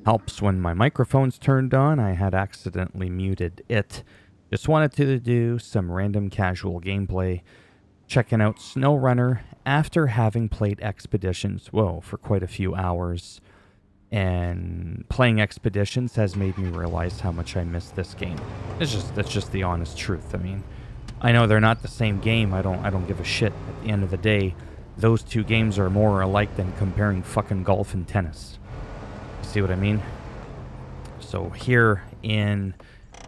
Helps when my microphone's turned on. I had accidentally muted it. Just wanted to do some random casual gameplay, checking out SnowRunner after having played Expeditions, for quite a few hours. And playing Expeditions has made me realize how much I miss this game. That's just the honest truth. I mean, I know they're not the same game. I don't give a shit. At the end of the day, those two games are more alike than comparing fucking golf and tennis. See what I mean? So here in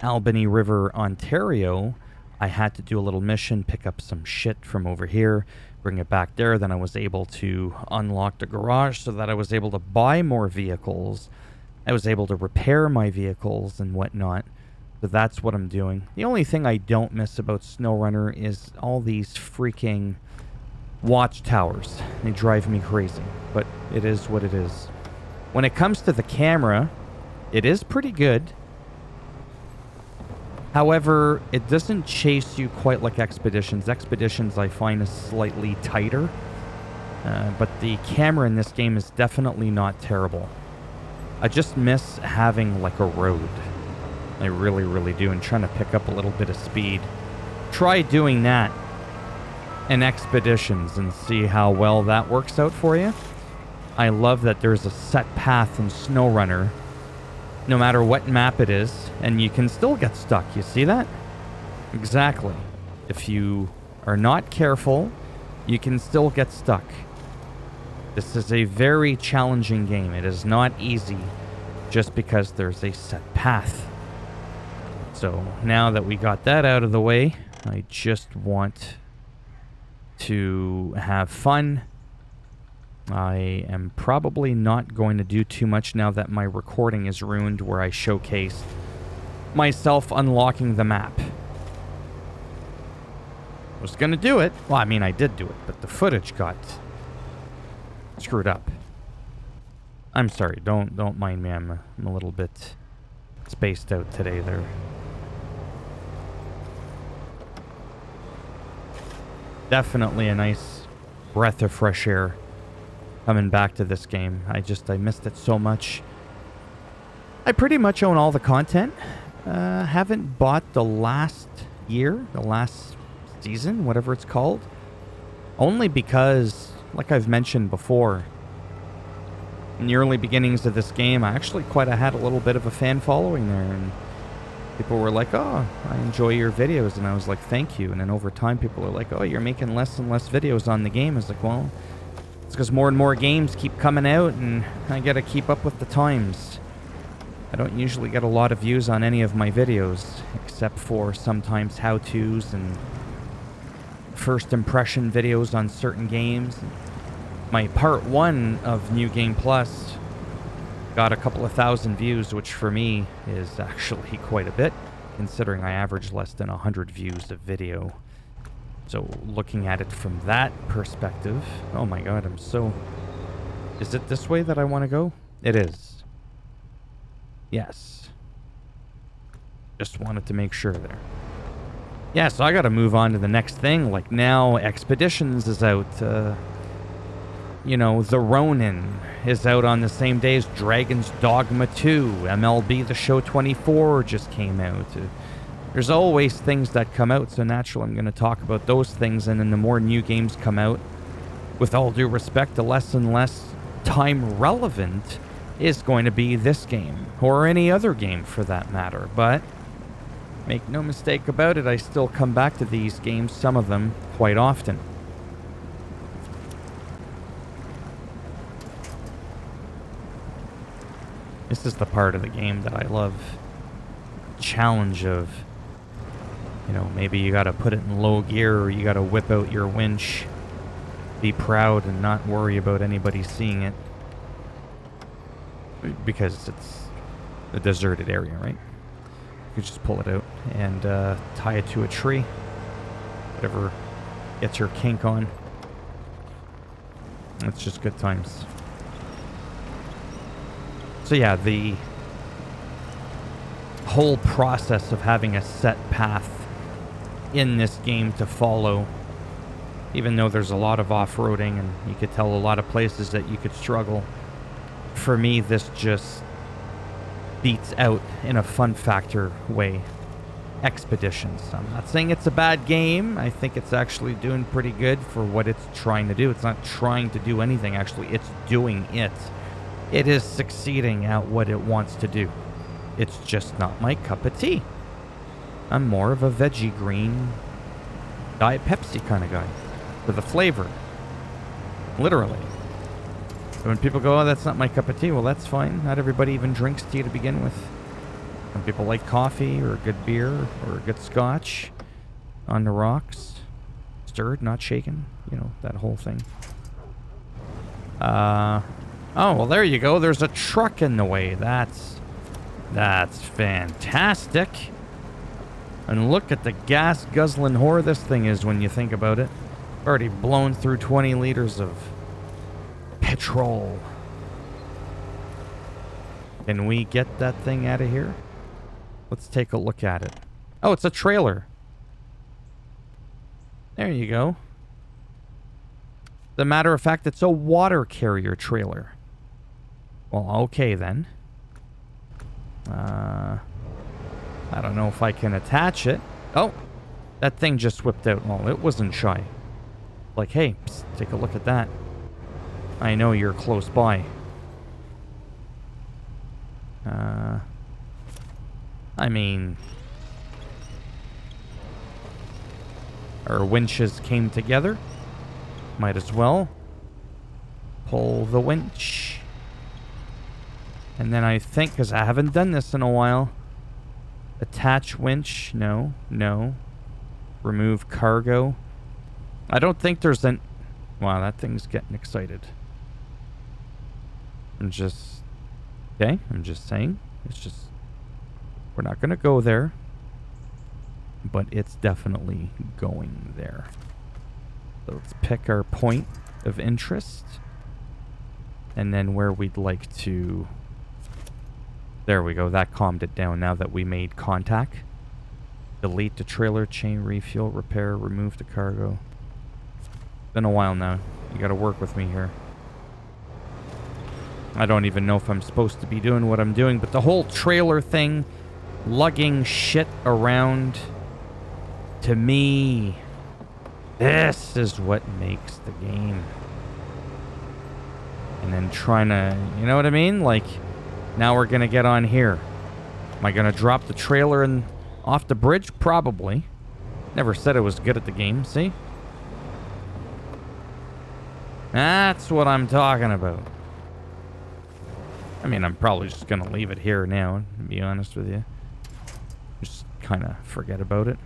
Albany River, Ontario, I had to do a little mission, pick up some shit from over here, bring it back there. Then I was able to unlock the garage so that I was able to buy more vehicles. I was able to repair my vehicles and whatnot. So that's what I'm doing. The only thing I don't miss about SnowRunner is all these freaking watchtowers. They drive me crazy, but it is what it is. When it comes to the camera, it is pretty good. However, it doesn't chase you quite like Expeditions. Expeditions, I find, is slightly tighter. But the camera in this game is definitely not terrible. I just miss having, like, a road. I really, really do. And trying to pick up a little bit of speed. Try doing that in Expeditions and see how well that works out for you. I love that there's a set path in SnowRunner, no matter what map it is, and you can still get stuck. You see that? Exactly. If you are not careful, you can still get stuck. This is a very challenging game. It is not easy just because there's a set path. So now that we got that out of the way, I just want to have fun. I am probably not going to do too much now that my recording is ruined where I showcased myself unlocking the map. I was going to do it. Well, I mean, I did do it, but the footage got screwed up. I'm sorry. Don't mind me. I'm a little bit spaced out today there. Definitely a nice breath of fresh air coming back to this game. I missed it so much. I pretty much own all the content. Haven't bought the last season, whatever it's called. Only because, like I've mentioned before, in the early beginnings of this game, I actually had a little bit of a fan following there. And people were like, oh, I enjoy your videos. And I was like, thank you. And then over time, people are like, oh, you're making less and less videos on the game. I was like, well, it's because more and more games keep coming out, and I gotta keep up with the times. I don't usually get a lot of views on any of my videos, except for sometimes how-tos and first impression videos on certain games. My part 1 of New Game Plus got a couple of thousand views, which for me is actually quite a bit, considering I average less than 100 views of video. So looking at it from that perspective, oh my god, is it this way that I want to go? It is. Yes. Just wanted to make sure there. Yeah, so I gotta move on to the next thing. Like now, Expeditions is out. The Ronin is out on the same day as Dragon's Dogma 2. MLB The Show 24 just came out. There's always things that come out, so naturally I'm going to talk about those things, and then the more new games come out, with all due respect, the less and less time relevant is going to be this game, or any other game for that matter. But make no mistake about it, I still come back to these games, some of them, quite often. This is the part of the game that I love. Challenge of, maybe you gotta put it in low gear, or you gotta whip out your winch, be proud and not worry about anybody seeing it. Because it's a deserted area, right? You could just pull it out and tie it to a tree. Whatever gets your kink on. It's just good times. So yeah, the whole process of having a set path in this game to follow, even though there's a lot of off-roading and you could tell a lot of places that you could struggle, for me this just beats out, in a fun factor way, Expeditions. I'm not saying it's a bad game. I think it's actually doing pretty good for what it's trying to do. It's not trying to do anything, actually. It's doing it. It is succeeding at what it wants to do. It's just not my cup of tea. I'm more of a veggie green Diet Pepsi kind of guy. For the flavor. Literally. When people go, oh, that's not my cup of tea, well, that's fine. Not everybody even drinks tea to begin with. Some people like coffee or a good beer or a good scotch on the rocks. Stirred, not shaken. You know, that whole thing. Oh, well, there you go. There's a truck in the way. That's fantastic. And look at the gas-guzzling whore this thing is when you think about it. Already blown through 20 liters of petrol. Can we get that thing out of here? Let's take a look at it. Oh, it's a trailer. There you go. As a matter of fact, it's a water carrier trailer. Well, okay then. I don't know if I can attach it. Oh, that thing just whipped out. Well, it wasn't shy. Like, hey, psst, take a look at that. I know you're close by. I mean, our winches came together. Might as well pull the winch. And then I think, because I haven't done this in a while, attach winch. No, no. Remove cargo. I don't think there's an... Wow, that thing's getting excited. I'm just... Okay, I'm just saying. It's just... We're not going to go there. But it's definitely going there. So let's pick our point of interest. And then where we'd like to... There we go. That calmed it down now that we made contact. Delete the trailer, chain, refuel, repair, remove the cargo. Been a while now. You gotta work with me here. I don't even know if I'm supposed to be doing what I'm doing, but the whole trailer thing, lugging shit around, to me, this is what makes the game. And then trying to, you know what I mean? Like, now we're gonna get on here. Am I gonna drop the trailer and off the bridge? Probably. Never said I was good at the game, see? That's what I'm talking about. I mean, I'm probably just going to leave it here now, to be honest with you. Just kind of forget about it.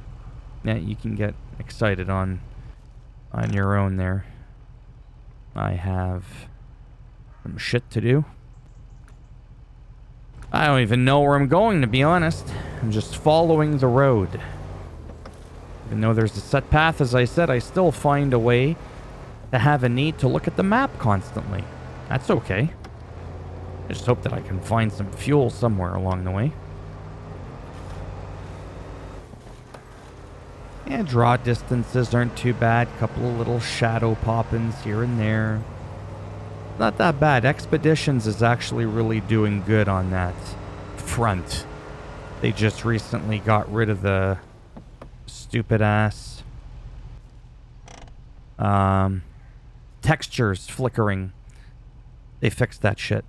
Yeah, you can get excited on your own there. I have some shit to do. I don't even know where I'm going, to be honest. I'm just following the road. Even though there's a set path, as I said, I still find a way to have a need to look at the map constantly. That's okay. I just hope that I can find some fuel somewhere along the way. Yeah, draw distances aren't too bad. Couple of little shadow pop-ins here and there. Not that bad. Expeditions is actually really doing good on that front. They just recently got rid of the stupid ass textures flickering. They fixed that shit.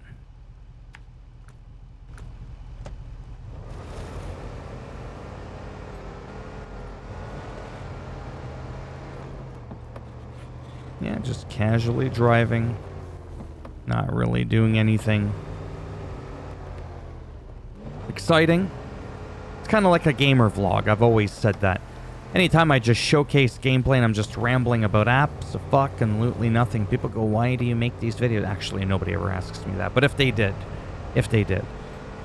Yeah, just casually driving. Not really doing anything exciting. It's kind of like a gamer vlog. I've always said that. Anytime I just showcase gameplay and I'm just rambling about apps, fucking nothing, people go, why do you make these videos? Actually, nobody ever asks me that. But if they did,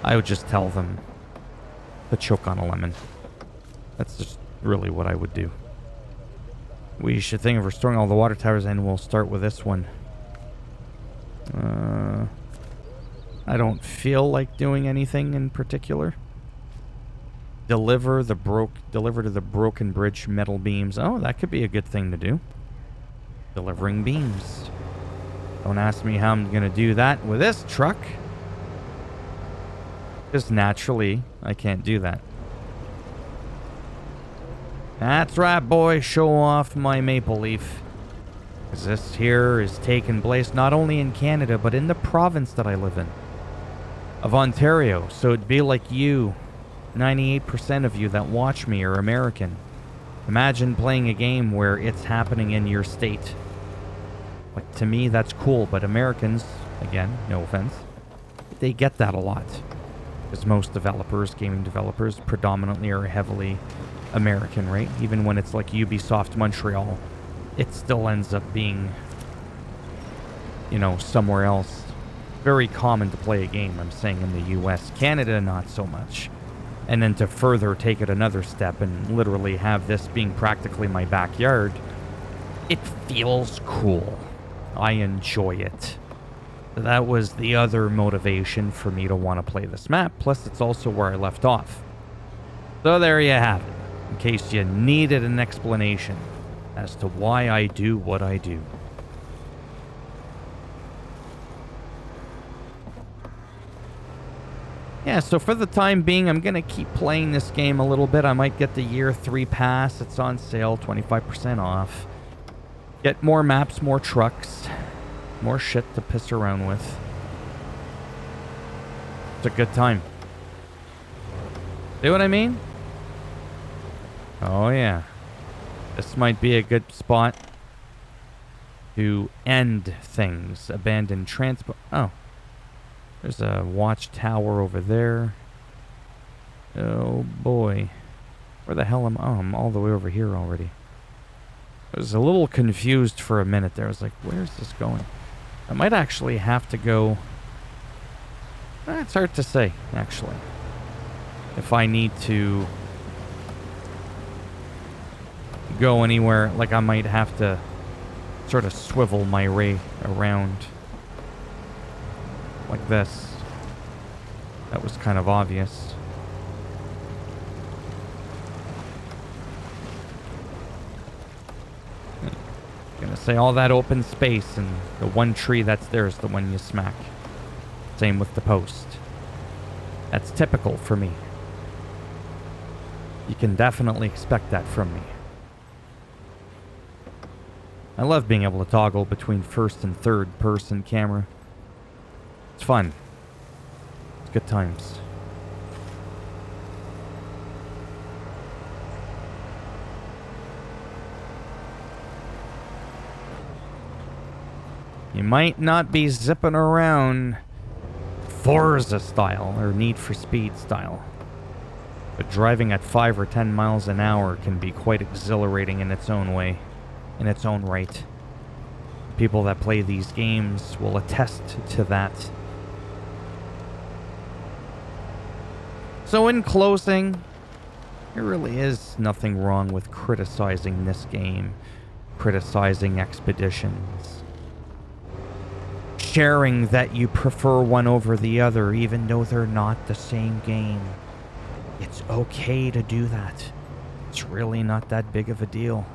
I would just tell them to choke on a lemon. That's just really what I would do. We should think of restoring all the water towers, and we'll start with this one. I don't feel like doing anything in particular. Deliver to the broken bridge metal beams. Oh, that could be a good thing to do. Delivering beams. Don't ask me how I'm gonna do that with this truck. Because naturally, I can't do that. That's right, boy. Show off my maple leaf. Because this here is taking place not only in Canada, but in the province that I live in. Of Ontario. So it'd be like you. 98% of you that watch me are American. Imagine playing a game where it's happening in your state. Like, to me, that's cool. But Americans, again, no offense, they get that a lot. Because most developers, gaming developers, predominantly are heavily American, right? Even when it's like Ubisoft Montreal, it still ends up being, you know, somewhere else. Very common to play a game, I'm saying, in the US. Canada, not so much. And then to further take it another step and literally have this being practically my backyard, it feels cool. I enjoy it. That was the other motivation for me to want to play this map. Plus, it's also where I left off. So there you have it. In case you needed an explanation as to why I do what I do. Yeah, so for the time being, I'm going to keep playing this game a little bit. I might get the year 3 pass. It's on sale, 25% off. Get more maps, more trucks. More shit to piss around with. It's a good time. See what I mean? Oh, yeah. This might be a good spot to end things. Abandoned transport. Oh. There's a watchtower over there. Oh, boy. Where the hell am I? Oh, I'm all the way over here already. I was a little confused for a minute there. I was like, where's this going? I might actually have to go... It's hard to say, actually. If I need to go anywhere, like I might have to sort of swivel my ray around like this. That was kind of obvious. Gonna say all that open space, and the one tree that's there is the one you smack. Same with the post. That's typical for me. You can definitely expect that from me. I love being able to toggle between first and third person camera. It's fun. It's good times. You might not be zipping around Forza style or Need for Speed style, but driving at 5 or 10 miles an hour can be quite exhilarating in its own way, in its own right. People that play these games will attest to that. So in closing, there really is nothing wrong with criticizing this game, criticizing Expeditions, sharing that you prefer one over the other even though they're not the same game. It's okay to do that. It's really not that big of a deal.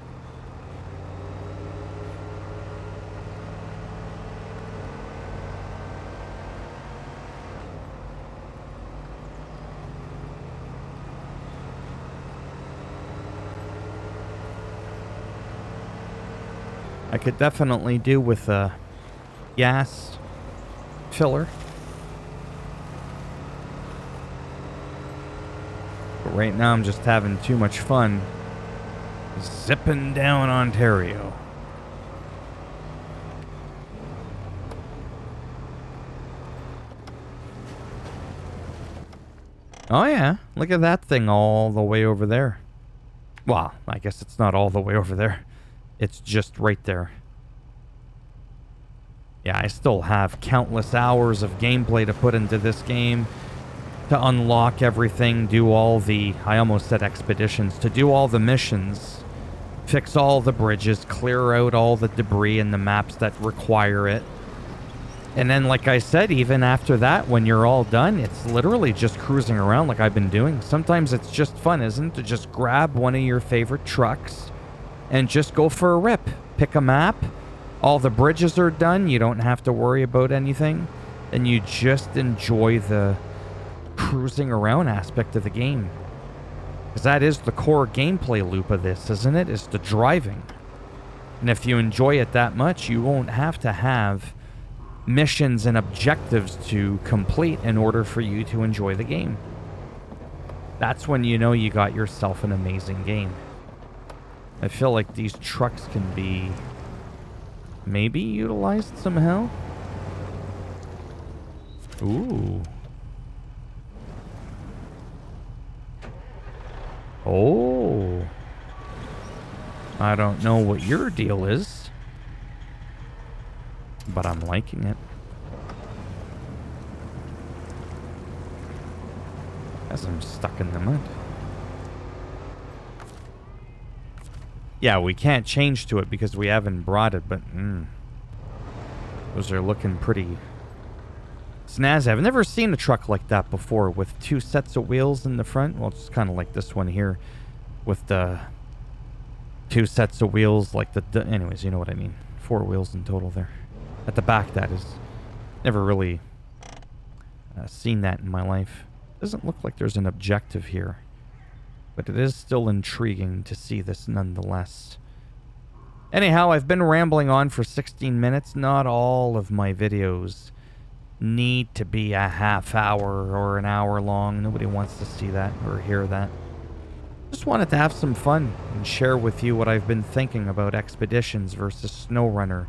I could definitely do with a gas filler. But right now I'm just having too much fun zipping down Ontario. Oh yeah, look at that thing all the way over there. Well, I guess it's not all the way over there. It's just right there. Yeah, I still have countless hours of gameplay to put into this game to unlock everything, do all the, I almost said expeditions, to do all the missions, fix all the bridges, clear out all the debris in the maps that require it. And then, like I said, even after that, when you're all done, it's literally just cruising around like I've been doing. Sometimes it's just fun, isn't it? To just grab one of your favorite trucks and just go for a rip. Pick a map. All the bridges are done. You don't have to worry about anything. And you just enjoy the cruising around aspect of the game. Because that is the core gameplay loop of this, isn't it? Is the driving. And if you enjoy it that much, you won't have to have missions and objectives to complete in order for you to enjoy the game. That's when you know you got yourself an amazing game. I feel like these trucks can be maybe utilized somehow. Ooh. Oh. I don't know what your deal is, but I'm liking it. As I'm stuck in the mud. Yeah, we can't change to it because we haven't brought it, but those are looking pretty snazzy. I've never seen a truck like that before with 2 sets of wheels in the front. Well, it's kind of like this one here with the 2 sets of wheels, like anyways, you know what I mean. 4 wheels in total there. At the back, that is. Never really seen that in my life. Doesn't look like there's an objective here, but it is still intriguing to see this nonetheless. Anyhow, I've been rambling on for 16 minutes. Not all of my videos need to be a half hour or an hour long. Nobody wants to see that or hear that. Just wanted to have some fun and share with you what I've been thinking about Expeditions versus SnowRunner,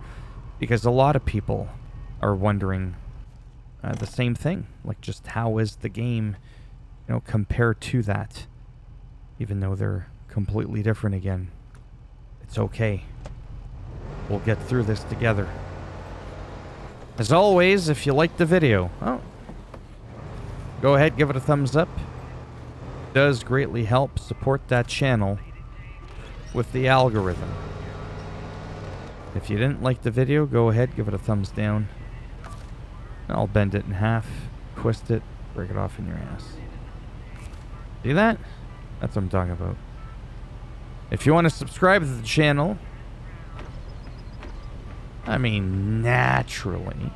because a lot of people are wondering the same thing, like just how is the game, you know, compared to that, even though they're completely different again. It's okay. We'll get through this together. As always, if you liked the video, go ahead, give it a thumbs up. It does greatly help support that channel with the algorithm. If you didn't like the video, go ahead, give it a thumbs down. I'll bend it in half, twist it, break it off in your ass. See that? That's what I'm talking about. If you want to subscribe to the channel, I mean, naturally,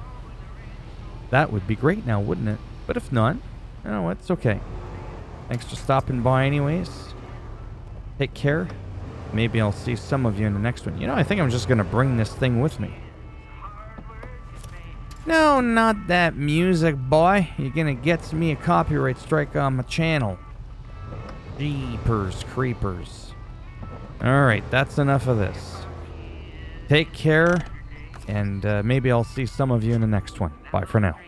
that would be great now, wouldn't it? But if not, you know what? It's okay. Thanks for stopping by anyways. Take care. Maybe I'll see some of you in the next one. You know, I think I'm just going to bring this thing with me. No, not that music, boy. You're going to get me a copyright strike on my channel. Jeepers creepers. Alright, that's enough of this. Take care, and maybe I'll see some of you in the next one. Bye for now.